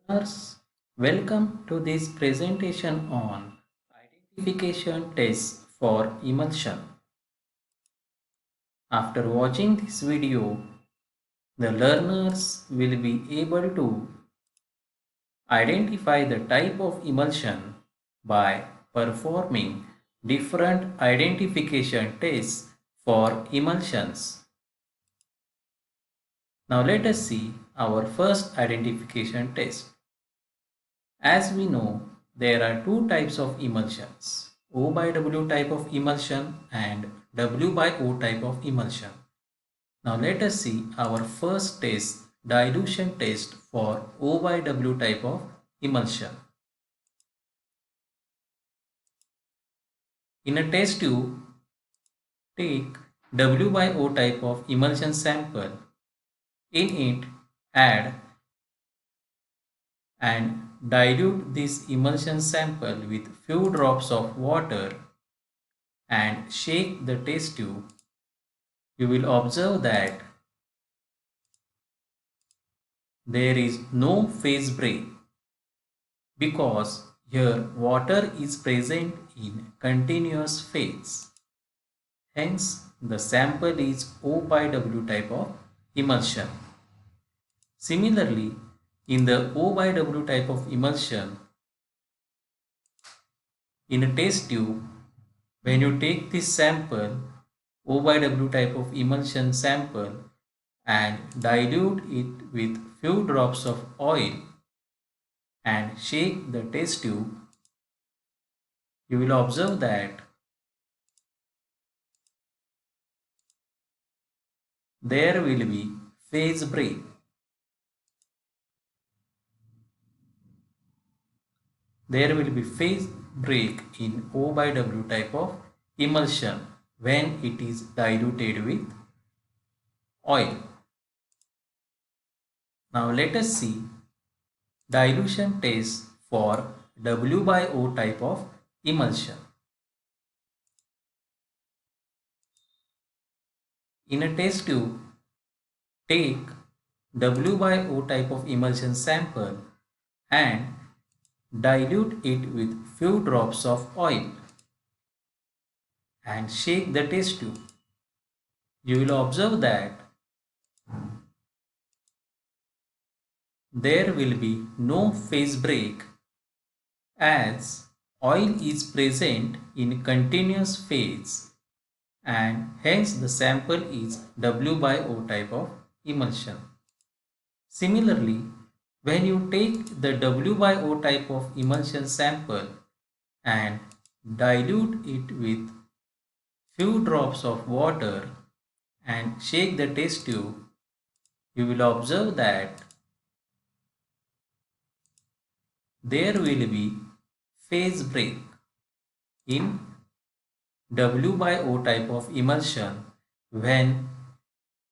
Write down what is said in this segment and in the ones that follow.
Learners, welcome to this presentation on identification tests for emulsion. After watching this video, the learners will be able to identify the type of emulsion by performing different identification tests for emulsions. Now let us see our first identification test. As we know, there are two types of emulsions, O by W type of emulsion and W by O type of emulsion. Now let us see our first test, dilution test for O by W type of emulsion. In a test tube, take W by O type of emulsion sample. In it, add and dilute this emulsion sample with few drops of water and shake the test tube. You will observe that there is no phase break because here water is present in continuous phase. Hence, the sample is O by W type of emulsion. Similarly, in the O by W type of emulsion, in a test tube, when you take this sample, O by W type of emulsion sample, and dilute it with few drops of oil and shake the test tube, you will observe that there will be phase break. There will be phase break in O by W type of emulsion when it is diluted with oil. Now let us see dilution test for W by O type of emulsion. In a test tube, take W by O type of emulsion sample and dilute it with few drops of oil and shake the test tube. You will observe that there will be no phase break as oil is present in continuous phase and hence the sample is W by O type of emulsion. Similarly, when you take the W by O type of emulsion sample and dilute it with few drops of water and shake the test tube, you will observe that there will be phase break in W by O type of emulsion when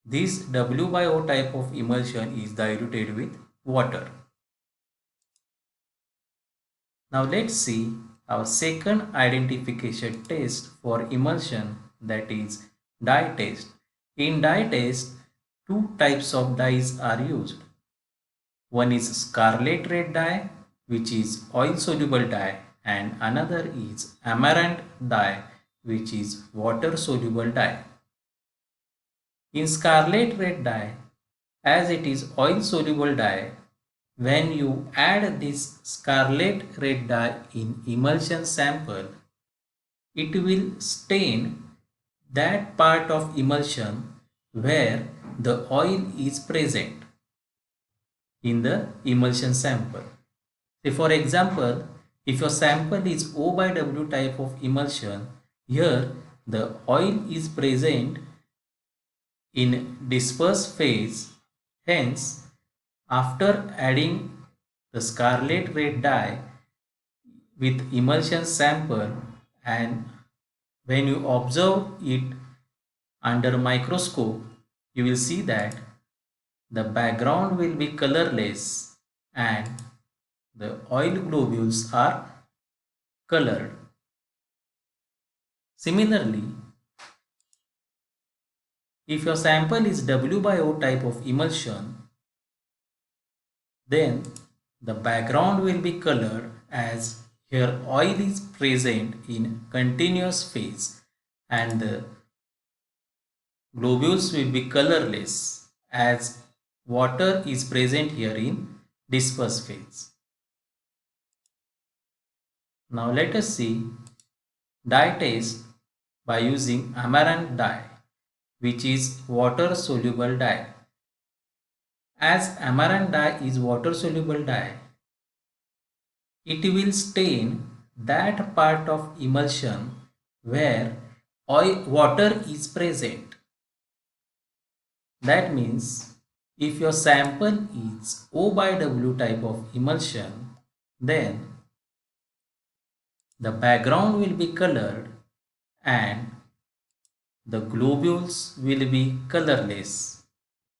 this W by O type of emulsion is diluted with water. Now let's see our second identification test for emulsion, that is dye test. In dye test, two types of dyes are used. One is scarlet red dye, which is oil soluble dye, and another is amaranth dye, which is water soluble dye. In scarlet red dye, as it is oil soluble dye, when you add this scarlet red dye in emulsion sample, it will stain that part of emulsion where the oil is present in the emulsion sample. Say for example, if your sample is O by W type of emulsion, here the oil is present in disperse phase. Hence, after adding the scarlet red dye with emulsion sample and when you observe it under microscope, you will see that the background will be colorless and the oil globules are colored. Similarly, if your sample is W by O type of emulsion, then the background will be colored as here oil is present in continuous phase and the globules will be colorless as water is present here in disperse phase. Now let us see dye test by using amaranth dye, which is water soluble dye. As amaranth dye is water soluble dye, it will stain that part of emulsion where water is present. That means if your sample is O by W type of emulsion, then the background will be colored and the globules will be colorless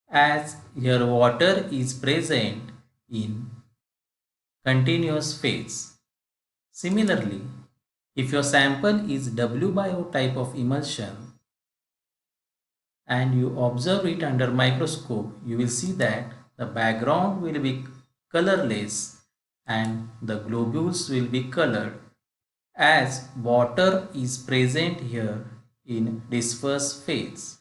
as your water is present in continuous phase. Similarly, if your sample is W by O type of emulsion and you observe it under microscope, you will see that the background will be colorless and the globules will be colored as water is present here in disperse phase.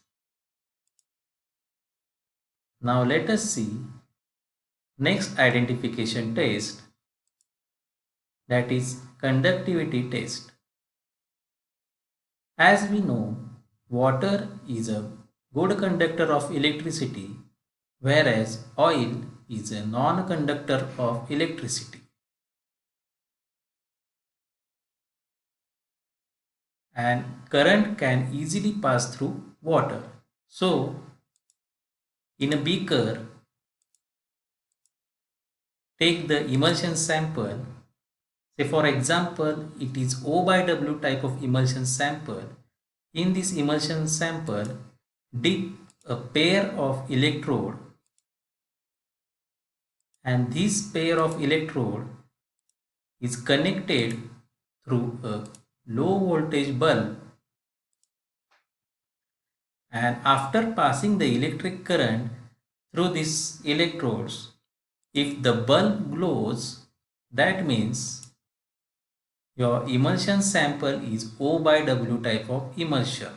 Now let us see next identification test, that is conductivity test. As we know, water is a good conductor of electricity, whereas oil is a non-conductor of electricity. And current can easily pass through water. So, in a beaker, take the emulsion sample. Say for example, it is O by W type of emulsion sample. In this emulsion sample, dip a pair of electrode and this pair of electrode is connected through a low voltage bulb, and after passing the electric current through these electrodes, if the bulb glows, that means your emulsion sample is O by W type of emulsion,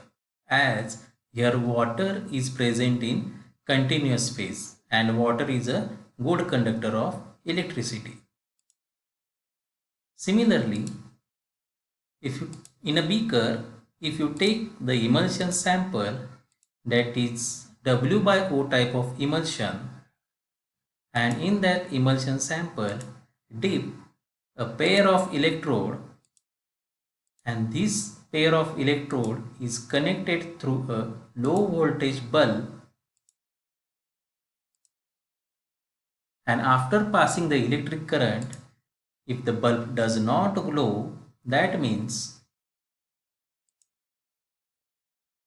as here water is present in continuous phase and water is a good conductor of electricity. Similarly, if you, in a beaker, if you take the emulsion sample, that is W by O type of emulsion, and in that emulsion sample dip a pair of electrode, and this pair of electrode is connected through a low voltage bulb, and after passing the electric current, if the bulb does not glow, that means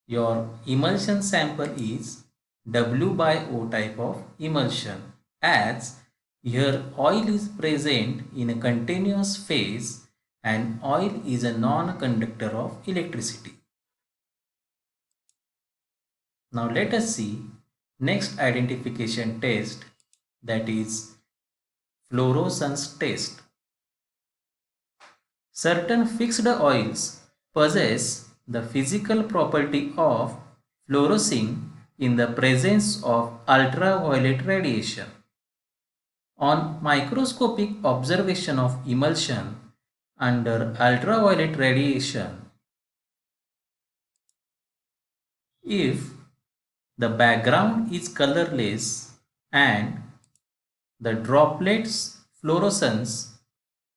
your emulsion sample is W by O type of emulsion, as here oil is present in a continuous phase and oil is a non-conductor of electricity. Now let us see next identification test, that is fluorescence test. Certain fixed oils possess the physical property of fluorescing in the presence of ultraviolet radiation. On microscopic observation of emulsion under ultraviolet radiation, if the background is colorless and the droplets fluorescence,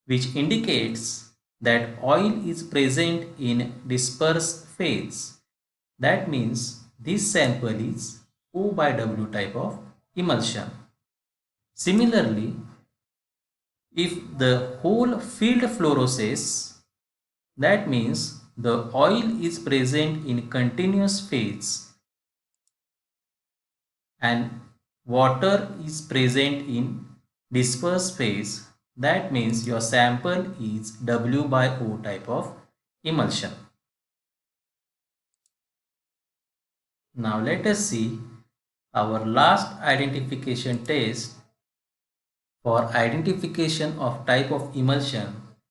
which indicates that oil is present in disperse phase, that means this sample is O by W type of emulsion. Similarly, if the whole field fluoresces, that means the oil is present in continuous phase and water is present in disperse phase, that means your sample is W by O type of emulsion. Now let us see our last identification test for identification of type of emulsion,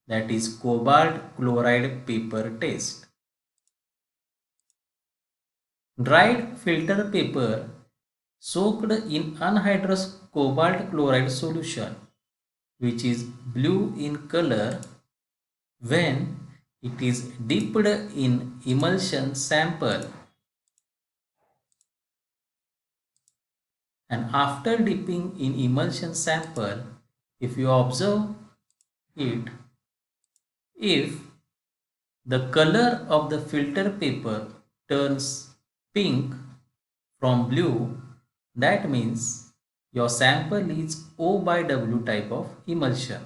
that is cobalt chloride paper test. Dried filter paper soaked in anhydrous cobalt chloride solution, which is blue in color, when it is dipped in emulsion sample, and after dipping in emulsion sample, if you observe it, if the color of the filter paper turns pink from blue, that means your sample is O by W type of emulsion.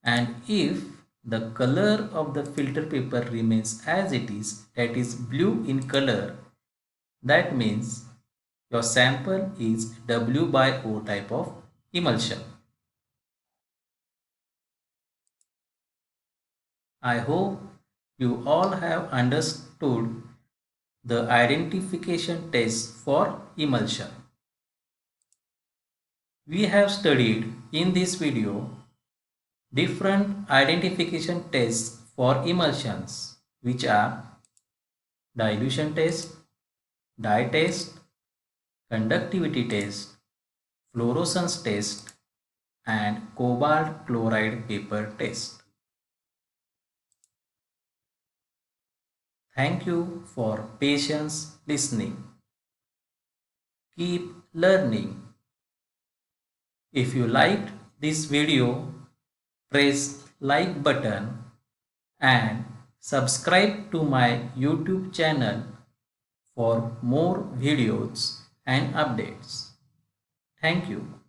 And if the color of the filter paper remains as it is, that is blue in color, that means your sample is W by O type of emulsion. I hope you all have understood the identification test for emulsion. We have studied in this video different identification tests for emulsions, which are dilution test, dye test, conductivity test, fluorescence test, and cobalt chloride paper test. Thank you for patience listening. Keep learning. If you liked this video, press like button and subscribe to my YouTube channel for more videos and updates. Thank you.